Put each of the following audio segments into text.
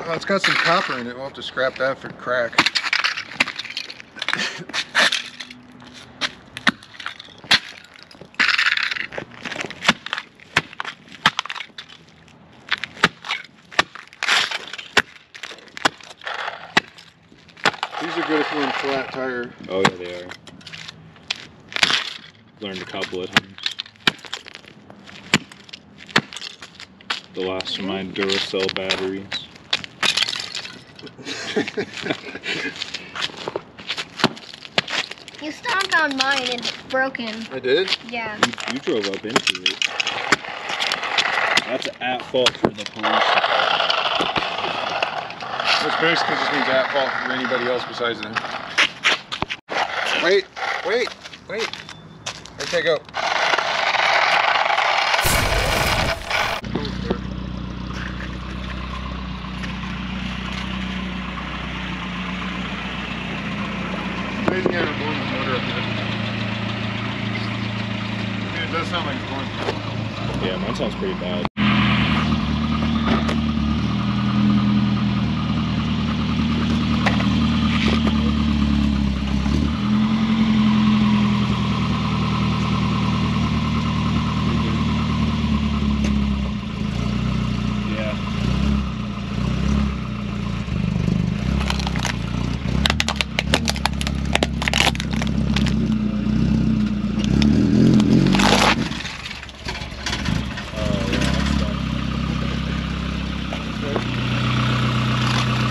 Oh, it's got some copper in it. We'll have to scrap that for crack. These are good if you're in a flat tire. Oh yeah, they are. Learned a couple at times. The last of my Duracell batteries. You stomped on mine and it's broken. I did? Yeah. You drove up into it. That's at fault for the police. This basically just means at fault for anybody else besides them. Wait. Okay, go. Amazing how we're blowing the motor up there. I mean, it does sound like it's going. Yeah, mine sounds pretty bad.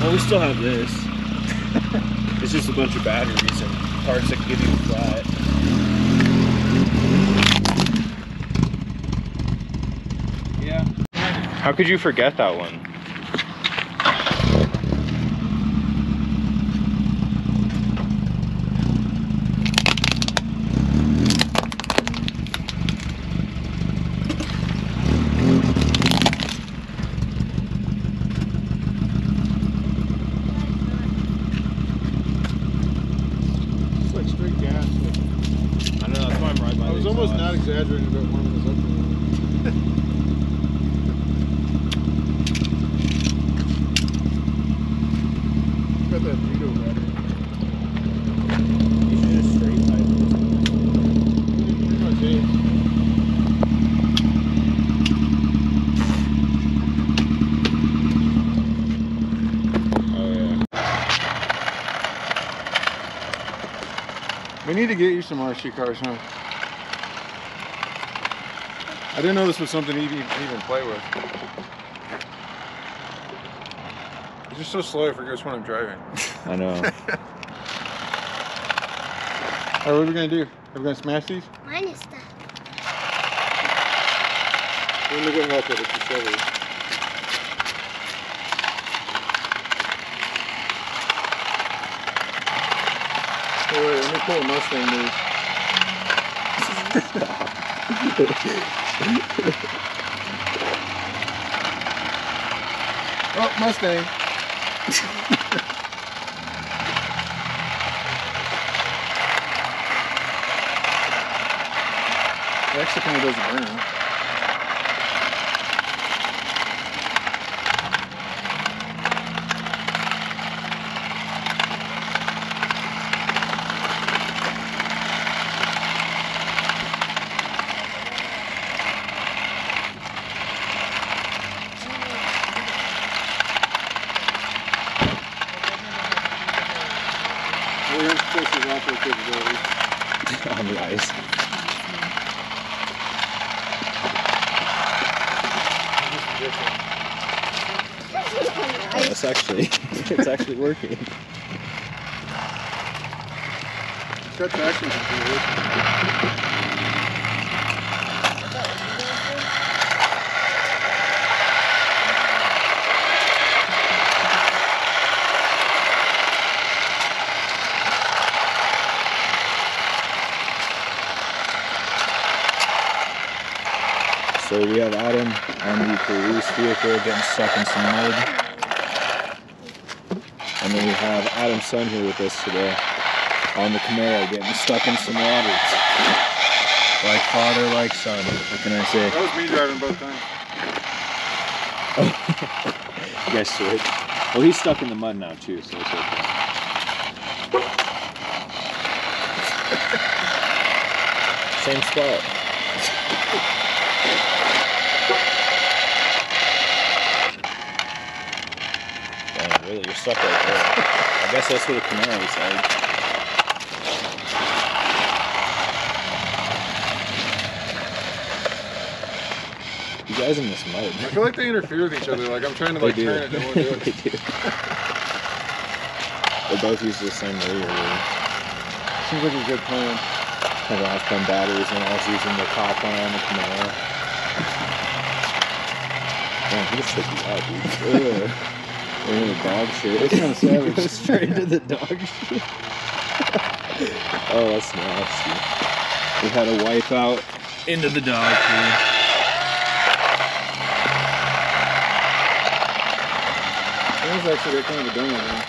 Well, we still have this. It's just a bunch of batteries and parts that can give you a flat. Yeah. How could you forget that one? Straight gas. I don't know, that's why I'm right by I was almost not exaggerating about warming this up. Got that Vito battery. You should just straight pipe Pretty much it. Oh yeah. We need to get you some RC cars, huh? I didn't know this was something you even play with. You're just so slow, I forget which one I'm driving. I know. Alright, what are we gonna do? Are we gonna smash these? Mine is stuck. Let me go help it, it's a Chevy. Oh, wait, let me pull a Mustang move. Oh, Mustang. It actually kind of doesn't burn. We aren't supposed to operate capabilities. On the ice. Oh, that's actually, it's actually working. It's got traction control. So we have Adam on the police vehicle getting stuck in some mud. And then we have Adam's son here with us today on the Camaro getting stuck in some water. Like father, like son. What can I say? That was me driving both times. You guys switched. Well, he's stuck in the mud now too, so it's okay. Same spot. Damn, really, you're stuck right there. I guess that's where the Camaro said. You guys in this mud. I feel like they interfere with each other. Like I'm trying to like turn it, and they won't do it. They do. They both use the same radio. Really. Seems like a good plan. I was putting batteries in. I was using the top one on the Camaro. Damn, he just took you out, dude. Ugh. Into the dog shit. That's kind of savage. Straight into the dog shit. Oh, that's nasty. We had a wipe out into the dog food. That was actually kind of a dumb one, man.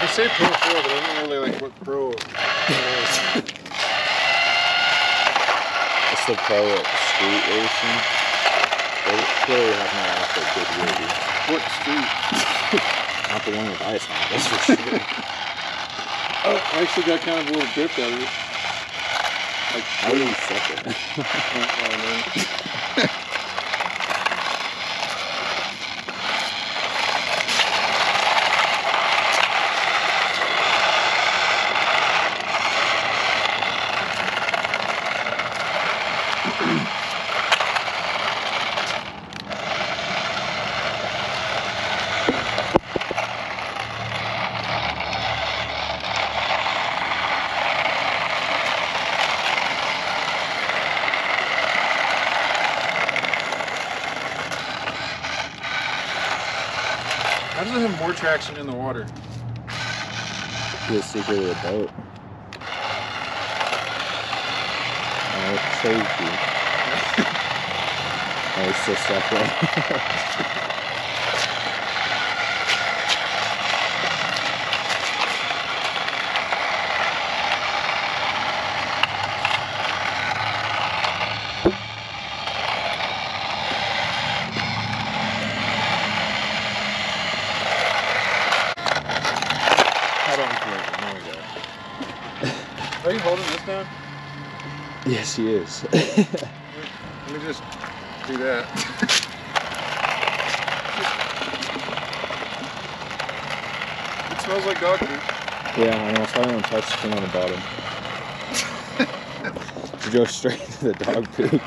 I say Pro 4, but I don't know really like what Pro is. It's the pro at street racing. They clearly have no also good reviews. What street? Not the one with ice on it, that's for sure. Oh, I actually got kind of a little drift out of it. Like, How do you suck it? How does it have more traction in the water? It's secretly a boat. Oh, it's safety. Oh, it's still stuck there. Are you holding this down? Yes, he is. Let me just do that. It smells like dog food. Yeah, I know. It's probably on touch screen on the bottom. To go straight to the dog poop.